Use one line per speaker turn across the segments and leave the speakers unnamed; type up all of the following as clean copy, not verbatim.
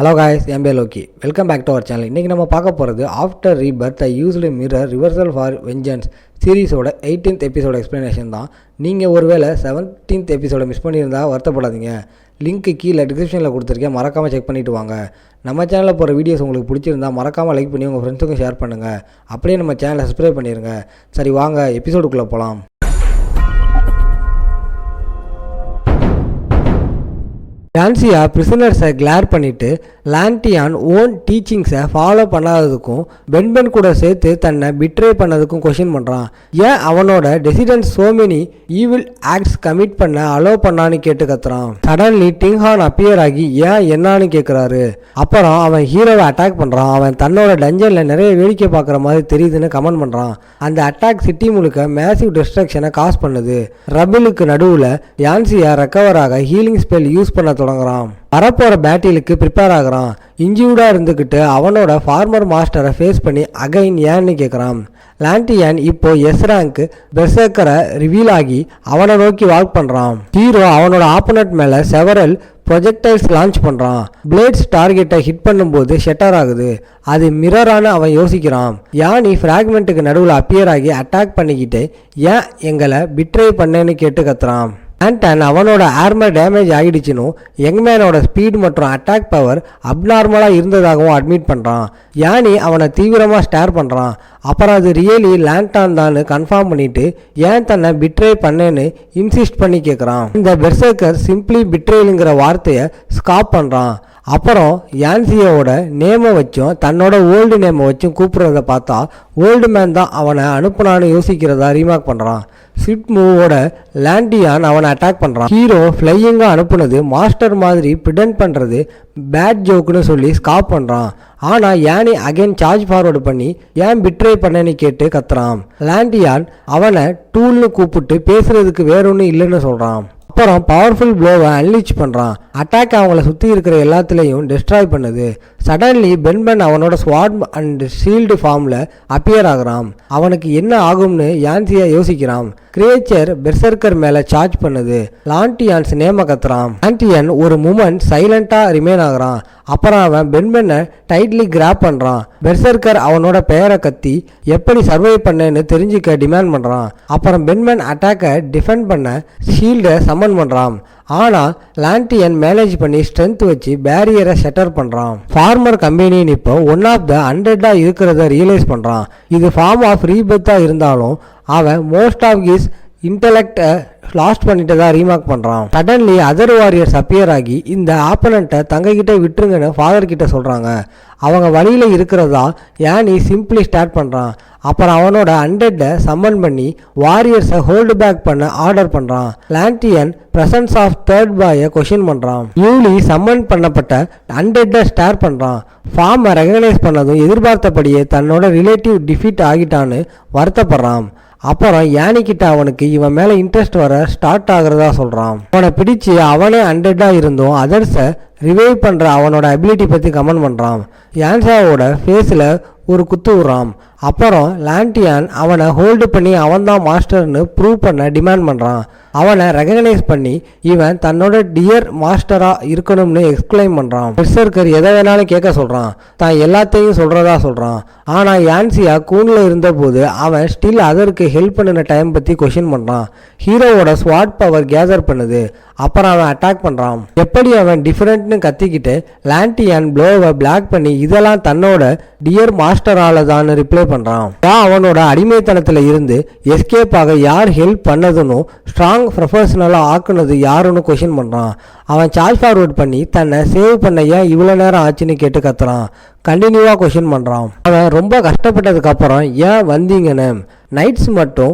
Hello guys, I am Loki. Welcome back to our channel. இன்னைக்கு நம்ம பார்க்க போறது After Rebirth I Usually Mirror Reversal for Vengeance சீரிஸோட 18th episode explanation தான். நீங்கள் ஒருவேளை 17th எபிசோட மிஸ் பண்ணியிருந்தா வருத்தப்படாதீங்க. லிங்க் கீழே டிஸ்கிரிப்ஷனில் கொடுத்துருக்கேன், மறக்காமல் செக் பண்ணிவிட்டு வாங்க. நம்ம சேனலில் போகிற வீடியோஸ் உங்களுக்கு பிடிச்சிருந்தா மறக்காமல் லைக் பண்ணி உங்கள் ஃப்ரெண்ட்ஸுக்கும் ஷேர் பண்ணுங்கள். அப்படியே நம்ம சேனலை சப்ஸ்கிரைப் பண்ணிடுங்க. சரி வாங்க எபிசோடுக்குள்ளே போகலாம். டான்சியா பிரிசனர்ஸை கிளார் பண்ணிவிட்டு லாண்டியான் ஓன் டீச்சிங்ஸை ஃபாலோ பண்ணாததுக்கும் பென்பன் கூட சேர்த்து தன்னை பிட்ரே பண்ணதுக்கும் கொஷின் பண்ணுறான். ஏன் அவனோட டெசிடென்ட் so many evil acts commit பண்ண அலோ பண்ணான்னு கேட்டு கத்துறான். சடன்லி டிங்ஹான் அப்பியர் ஆகி ஏன் என்னான்னு கேட்குறாரு. அப்புறம் அவன் ஹீரோவை அட்டாக் பண்ணுறான். அவன் தன்னோட டஞ்சனில் நிறைய வேடிக்கை பார்க்குற மாதிரி தெரியுதுன்னு கமெண்ட் பண்ணுறான். அந்த அட்டாக் சிட்டி முழுக்க மேசிவ் டிஸ்ட்ரக்ஷனை காஸ் பண்ணுது. ரபிலுக்கு நடுவில் யான்சியா ரெக்கவர் ஆக ஹீலிங் ஸ்பெல் யூஸ் பண்ண தொடங்குறான். வரப்போற பேட்டிலுக்கு ப்ரிப்பேர் ஆகுறான். இன்ஜூர்டா இருந்துக்கிட்டு அவனோட ஃபார்மர் மாஸ்டரை ஃபேஸ் பண்ணி அகைன் ஏன்னு கேட்குறான். லாண்டியான் இப்போ எஸ் ரேங்க் பெர்சர்க்கரை ரிவீல் ஆகி அவனை நோக்கி வாக் பண்ணுறான். ஹீரோ அவனோட ஆப்போனட் மேலே செவரல் ப்ரொஜெக்டைல்ஸ் லான்ச் பண்ணுறான். பிளேட்ஸ் டார்கெட்டை ஹிட் பண்ணும்போது ஷட்டர் ஆகுது. அது மிரரான அவன் யோசிக்கிறான். யானி ஃப்ராக்மெண்ட்டுக்கு நடுவில் அப்பியர் ஆகி அட்டாக் பண்ணிக்கிட்டு ஏன் எங்களை பிட்ரே பண்ணேன்னு கேட்டு கத்துறான். ஆண்டன் அவனோட ஆர்மர் டேமேஜ் ஆகிடுச்சுன்னு யங்மேனோட ஸ்பீட் மற்றும் அட்டாக் பவர் அப்நார்மலாக இருந்ததாகவும் அட்மிட் பண்ணுறான். யானி அவனை தீவிரமாக ஸ்டேர் பண்ணுறான். அப்புறம் அது ரியலி லாண்டான் தான் கன்ஃபார்ம் பண்ணிட்டு ஏன் தன்னை பிட்ரே பண்ணேன்னு இன்சிஸ்ட் பண்ணி கேட்குறான். இந்த பெர்சர்க்கர் சிம்பிளி பிட்ரேலுங்கிற வார்த்தையை ஸ்காப் பண்ணுறான். அப்புறம் யான்சியோட நேமை வச்சும் தன்னோட ஓல்டு நேமை வச்சும் கூப்பிட்றத பார்த்தா ஓல்டு மேன் தான் அவனை அனுப்புனான்னு யோசிக்கிறதா ரீமார்க் பண்ணுறான். ஸ்விஃப்ட் மூவோட லாண்டியான் அவனை அட்டாக் பண்ணுறான். ஹீரோ ஃப்ளையிங்காக அனுப்புனது மாஸ்டர் மாதிரி ப்ரிடென்ட் பண்ணுறது பேட் ஜோக்குன்னு சொல்லி ஸ்காப் பண்ணுறான். ஆனால் யானி அகைன் சார்ஜ் ஃபார்வர்டு பண்ணி ஏன் பிட்ரே பண்ணேன்னு கேட்டு கத்துறான். லாண்டியான் அவனை டூல்னு கூப்பிட்டு பேசுறதுக்கு வேற ஒன்றும் இல்லைன்னு சொல்கிறான். அப்புறம் பவர்ஃபுல் ப்ளோவை அன்லீச் பண்ணுறான். அட்டாக் அவங்கள சுற்றி இருக்கிற எல்லாத்துலேயும் டெஸ்ட்ராய் பண்ணுது. சடன்லி பென்பன் அவனோட ஸ்வாட் அண்ட் ஷீல்டு ஃபார்மில் அப்பியர் ஆகுறான். அவனுக்கு என்ன ஆகும்னு யான்சியா யோசிக்கிறான். கிரியேச்சர் பெர்சர்க்கர் மேலே சார்ஜ் பண்ணுது. லாண்டியான்ஸ் நேம கத்துறான். லாண்டியன் ஒரு மூமெண்ட் சைலண்டாக ரிமைன் ஆகுறான். அப்புறம் அவன் பென்பனை டைட்லி கிராப் பண்ணுறான். பெர்சர்க்கர் அவனோட பெயரை கத்தி எப்படி சர்வை பண்ணேன்னு தெரிஞ்சுக்க டிமாண்ட் பண்ணுறான். அப்புறம் பென்பன் அட்டாக்கை டிஃபெண்ட் பண்ண ஷீல்டை சம்மன் பண்ணுறான். ஆனால் லாண்டியன் மேனேஜ் பண்ணி ஸ்ட்ரென்த் வச்சு பேரியரை ஷட்டர் பண்ணுறான். ஃபார்மர் கம்பெனின்னு இப்போ ஒன் ஆஃப் த 100 இருக்கிறத ரியலைஸ் பண்ணுறான். இது ஃபார்ம் ஆஃப் ரீபர்த்தாக இருந்தாலும் அவன் மோஸ்ட் ஆஃப் ஹிஸ் இன்டெலெக்டை லாஸ்ட் பண்ணிட்டு தான் ரீமார்க் பண்ணுறான். சடன்லி அதர் வாரியர்ஸ் அப்பியர் ஆகி இந்த ஆப்பனண்ட்டை தங்ககிட்ட விட்டுருங்கன்னு ஃபாதர் கிட்ட சொல்கிறாங்க. அவங்க வழியில் இருக்கிறதா யானி சிம்பிளி ஸ்டார்ட் பண்ணுறான். அப்புறம் அவனோட 100 சம்மன் பண்ணி வாரியர்ஸை ஹோல்டு பேக் பண்ண ஆர்டர் பண்ணுறான். லாண்டியன் பிரசன்ஸ் ஆஃப் தேர்ட் பாயை கொஷின் பண்ணுறான். நியூலி சம்மன் பண்ணப்பட்ட 100 ஸ்டார் பண்ணுறான். ஃபார்மை ரெகனைஸ் பண்ணதும் எதிர்பார்த்தபடியே தன்னோட ரிலேட்டிவ் டிஃபீட் ஆகிட்டான்னு வருத்தப்படுறான். அப்புறம் யானிக்கிட்ட அவனுக்கு இவன் மேலே இன்ட்ரெஸ்ட் வர ஸ்டார்ட் ஆகுறதா சொல்கிறான். அவனை பிடிச்சி அவனே 100 இருந்தும் அதர்ஸை ரிவைவ் பண்ணுற அவனோட அபிலிட்டி பற்றி கமெண்ட் பண்ணுறான். யான்சாவோட ஃபேஸில் ஒரு குத்து விடுறான். அப்புறம் லாண்டியான் அவனை ஹோல்டு பண்ணி அவன் தான் மாஸ்டர்னு ப்ரூவ் பண்ண டிமாண்ட் பண்ணுறான். அவனை ரெகனைஸ் பண்ணி இவன் தன்னோட டியர் மாஸ்டராக இருக்கணும்னு எக்ஸ்பிளைன் பண்ணுறான். பெர்சர்க்கர் எதை வேணாலும் கேட்க சொல்கிறான். தான் எல்லாத்தையும் சொல்கிறதா சொல்கிறான். ஆனால் யான்சியா கூனில் இருந்தபோது அவன் ஸ்டில் அதற்கு ஹெல்ப் பண்ணின டைம் பற்றி கொஷின் பண்ணுறான். ஹீரோவோட ஸ்வாட் பவர் கேதர் பண்ணுது. அப்புறம் அவன் அட்டாக் பண்ணுறான். எப்படி அவன் டிஃப்ரெண்ட்னு கத்திக்கிட்டு லாண்டியான் ப்ளோவை பிளாக் பண்ணி இதெல்லாம் தன்னோட டியர் மாஸ்டரால தான் ரிப்ளை பண்ணுறான். அவனோட அடிமைத்தனத்தில் இருந்து எஸ்கேப் ஆக யார் ஹெல்ப் பண்ணதுன்னு ஸ்ட்ராங் ப்ரொஃபஷனலாக ஆக்குனது யாருன்னு கொஷின் பண்ணுறான். அவன் சார்ஜ் ஃபார்வர்ட் பண்ணி தன்னை சேவ் பண்ண ஏன் இவ்வளோ நேரம் ஆச்சுன்னு கேட்டு கத்துறான். கண்டினியூவாக கொஷின் பண்ணுறான். அவன் ரொம்ப கஷ்டப்பட்டதுக்கு அப்புறம் ஏன் வந்தீங்கன்னு நைட்ஸ் மட்டும்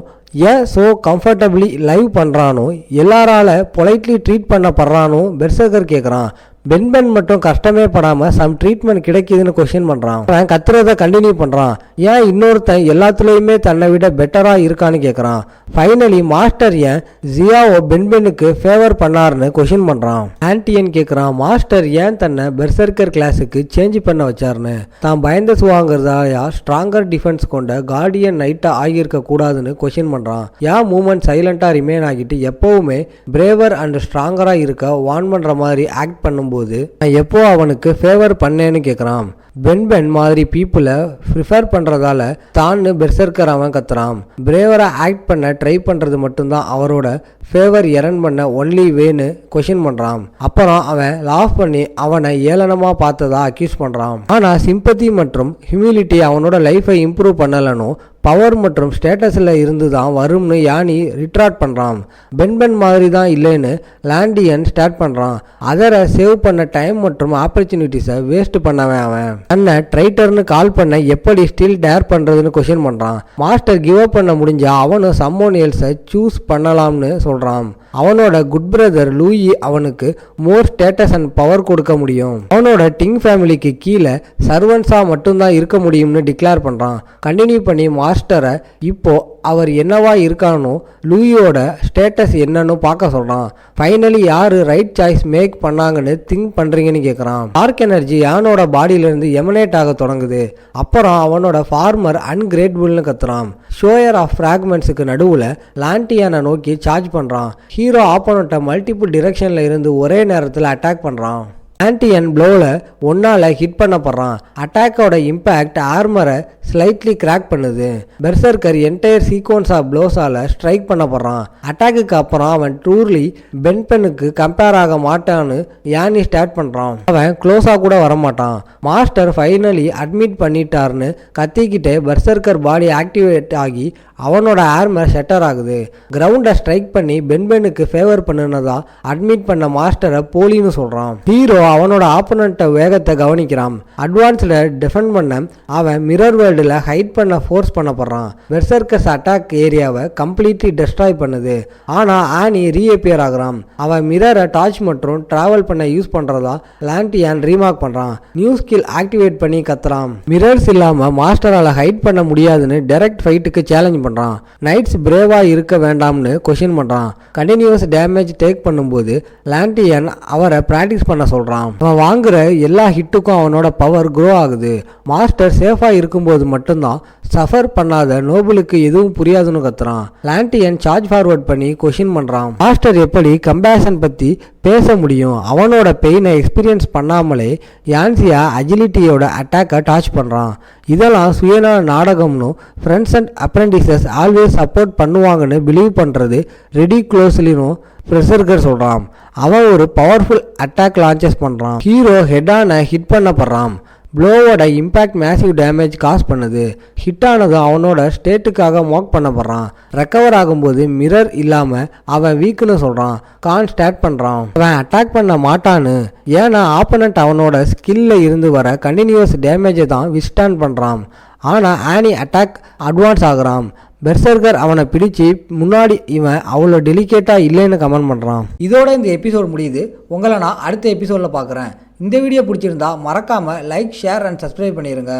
ஏன் ஸோ கம்ஃபர்டபிளி லைவ் பண்ணுறானோ எல்லாரால பொலைட்லி ட்ரீட் பண்ணப்படுறானோ பெர்சர்க்கர் கேட்குறான். பென்பன் மட்டும் கஷ்டமே படாமல் சம் ட்ரீட்மெண்ட் கிடைக்குதுன்னு கொஷின் பண்ணுறான். அவன் கத்துறதை கண்டினியூ பண்ணுறான். ஏன் இன்னொருத்தன் எல்லாத்துலேயுமே தன்னை விட பெட்டராக இருக்கான்னு கேட்குறான். ஃபைனலி மாஸ்டர் ஏன் ஜியாவோ பென்பெனுக்கு ஃபேவர் பண்ணாருன்னு கொஷின் பண்ணுறான். ஆன்டியன் கேட்குறான், மாஸ்டர் ஏன் தன்னை பெர்சர்க்கர் கிளாஸுக்கு சேஞ்ச் பண்ண வச்சாருன்னு. தான் பயந்த சுவாங்கிறதாயா ஸ்ட்ராங்கர் டிஃபென்ஸ் கொண்ட கார்டியன் நைட்டாக ஆகியிருக்க கூடாதுன்னு கொஷின் பண்ணுறான். ஏன் மூமெண்ட் சைலண்டாக ரிமைன் ஆகிட்டு எப்போவுமே பிரேவர் அண்ட் ஸ்ட்ராங்கராக இருக்க வான் பண்ணுற மாதிரி ஆக்ட் பண்ணும்போது நான் எப்போ அவனுக்கு ஃபேவர் பண்ணேன்னு கேட்குறான். பென் மாதிரி பீப்புளை ப்ரிஃபர் பண்ணுறதால தான்னு பெர்சர்க்கர் அவன் கத்துறான். பிரேவராக ஆக்ட் பண்ண ட்ரை பண்ணுறது மட்டும்தான் அவரோட ஃபேவர் எரன் பண்ண ஒன்லி வேன்னு கொஷின் பண்ணுறான். அப்புறம் அவன் லாஃப் பண்ணி அவனை ஏளனமாக பார்த்ததா அக்யூஸ் பண்ணுறான். ஆனால் சிம்பத்தி மற்றும் ஹியூமிலிட்டி அவனோட லைஃபை இம்ப்ரூவ் பண்ணலனும் பவர் மற்றும் ஸ்டேட்டஸில் இருந்து தான் வரும்னு யானி ரிட்ராக்ட் பண்ணுறான். பென் மாதிரி தான் இல்லைன்னு லாண்டியன் ஸ்டார்ட் பண்ணுறான். அதரை சேவ் பண்ண டைம் மற்றும் ஆப்பர்ச்சுனிட்டிஸை வேஸ்ட் பண்ணவன் அவன் தன்னை ட்ரைட்டர்னு கால் பண்ண எப்படி ஸ்டில் டேர் பண்ணுறதுன்னு கொஷின் பண்ணுறான். மாஸ்டர் கிவ் அப் பண்ண முடிஞ்சா அவனும் சம்மோன் எல்ஸை சூஸ் பண்ணலாம்னு சொல்கிறான். அவனோட குட் பிரதர் லூயி அவனுக்கு மோர் ஸ்டேட்டஸ் அண்ட் பவர் கொடுக்க முடியும். அவனோட டிங் ஃபேமிலிக்கு கீழே சர்வன்ஸாக மட்டும்தான் இருக்க முடியும்னு டிக்ளேர் பண்ணுறான். கண்டினியூ பண்ணி மாஸ்டரை இப்போ அவர் என்னவா இருக்கானோ லூயியோட ஸ்டேட்டஸ் என்னன்னு பார்க்க சொல்கிறான். ஃபைனலி யார் ரைட் சாய்ஸ் மேக் பண்ணாங்கன்னு திங்க் பண்ணுறீங்கன்னு கேட்குறான். டார்க் எனர்ஜி யானோட பாடியிலேருந்து எமனேட் ஆக தொடங்குது. அப்புறம் அவனோட ஃபார்மர் அன்கிரேட்ஃபுல்னு கத்துறான். ஷோயர் ஆஃப் ஃப்ராக்மெண்ட்ஸுக்கு நடுவில் லாண்டியானை நோக்கி சார்ஜ் பண்ணுறான். ஹீரோ ஆப்போனண்ட்டை மல்டிபிள் டிரெக்ஷனில் இருந்து ஒரே நேரத்தில் அட்டாக் பண்ணுறான். ஆன்டியன் ப்ளோவில் ஒன்னால் ஹிட் பண்ணப்படுறான். அட்டாக்கோட இம்பேக்ட் ஆர்மரை ஸ்லைட்லி கிராக் பண்ணுது. பெர்சர்க்கர் என்டையர் சீக்வன்ஸ் ஆஃப் ப்ளோஸால் ஸ்ட்ரைக் பண்ணப்படுறான். அட்டாக்குக்கு அப்புறம் அவன் ட்ரூர்லி பெனுக்கு கம்பேர் ஆக மாட்டான்னு யானி ஸ்டார்ட் பண்ணுறான். அவன் க்ளோஸாக கூட வரமாட்டான். மாஸ்டர் ஃபைனலி அட்மிட் பண்ணிட்டார்னு கத்திக்கிட்டே பெர்சர்க்கர் பாடி ஆக்டிவேட் ஆகி அவனோட ஆர்மர் ஷட்டர் ஆகுது. கிரவுண்டை ஸ்ட்ரைக் பண்ணி பெனுக்கு ஃபேவர் பண்ணுனதா அட்மிட் பண்ண மாஸ்டரை போலின்னு சொல்கிறான். ஹீரோ அவனோட ஆப்போனண்ட்டை வேகத்தை கவனிக்கிறான். அட்வான்ஸ்ல டிஃபெண்ட் பண்ண அவன் மிரர் வேர்ல்டில் ஹைட் பண்ண ஃபோர்ஸ் பண்ணப்படுறான். பெர்சர்க்கர்ஸ் அட்டாக் ஏரியாவை கம்ப்ளீட்லி டெஸ்ட்ராய் பண்ணுது. ஆனால் ஆனி ரீஅப்பியர் ஆகுறான். அவன் மிரரை டார்ச் மற்றும் டிராவல் பண்ண யூஸ் பண்ணுறதா லாண்டியான் ரீமார்க் பண்ணுறான். நியூ ஸ்கில் ஆக்டிவேட் பண்ணி கத்துறான். மிரர்ஸ் இல்லாமல் மாஸ்டரால் ஹைட் பண்ண முடியாதுன்னு டைரக்ட் ஃபைட்டுக்கு சேலஞ்ச் பண்ணுறான். நைட்ஸ் பிரேவாக இருக்க வேண்டாம்னு கொஷின் பண்ணுறான். கண்டினியூஸ் டேமேஜ் டேக் பண்ணும்போது லாண்டியன் அவரை ப்ராக்டிஸ் பண்ண சொல்கிறான். அவன் வாங்குற எல்லா ஹிட்டுக்கும் அவனோட பவர் க்ரோ ஆகுது. மாஸ்டர் சேஃபாக இருக்கும்போது மட்டும்தான் சஃபர் பண்ணாத நோபலுக்கு எதுவும் புரியாதுன்னு கத்துறான். லாண்டியன் சார்ஜ் ஃபார்வர்ட் பண்ணி கொஷின் பண்ணுறான். மாஸ்டர் எப்படி கம்பேஷன் பற்றி பேச முடியும்? அவனோட பெயினை எக்ஸ்பீரியன்ஸ் பண்ணாமலே யான்சியா அஜிலிட்டியோட அட்டாக்கை டாச் பண்ணுறான். இதெல்லாம் சுயநல நாடகம்னு friends and apprentices always support பண்ணுவாங்கன்னு பிலீவ் பண்ணுறது ரெடிக்ளோஸ்லினும் பெர்சர்க்கர் சொல்கிறான். அவன் ஒரு பவர்ஃபுல் அட்டாக் லான்ச்சஸ் பண்ணுறான். ஹீரோ ஹெட்டான ஹிட் பண்ணப்படுறான். ப்ளோவோட இம்பேக்ட் மேசிவ் டேமேஜ் காஸ் பண்ணுது. ஹிட் ஆனது அவனோட ஸ்டேட்டுக்காக மார்க் பண்ணப்படுறான். ரெக்கவர் ஆகும்போது மிரர் இல்லாமல் அவன் வீக்குன்னு சொல்கிறான். கான் ஸ்டார்ட் பண்ணுறான். அவன் அட்டாக் பண்ண மாட்டான்னு. ஏன்னா ஆப்போனண்ட் அவனோட ஸ்கில்ல இருந்து வர கண்டினியூஸ் டேமேஜை தான் விஸ்டாண்ட் பண்ணுறான். ஆனால் ஆனி அட்டாக் அட்வான்ஸ் ஆகுறான். பெர்சர்க்கர் அவனை பிடிச்சி முன்னாடி இவன் அவ்வளோ டெலிகேட்டாக இல்லைன்னு கமெண்ட் பண்ணுறான்.
இதோட இந்த எபிசோட் முடியுது. உங்களை நான் அடுத்த எபிசோடில் பார்க்குறேன். இந்த வீடியோ பிடிச்சிருந்தா மறக்காமல் லைக், ஷேர் அண்ட் சப்ஸ்கிரைப் பண்ணிடுங்க.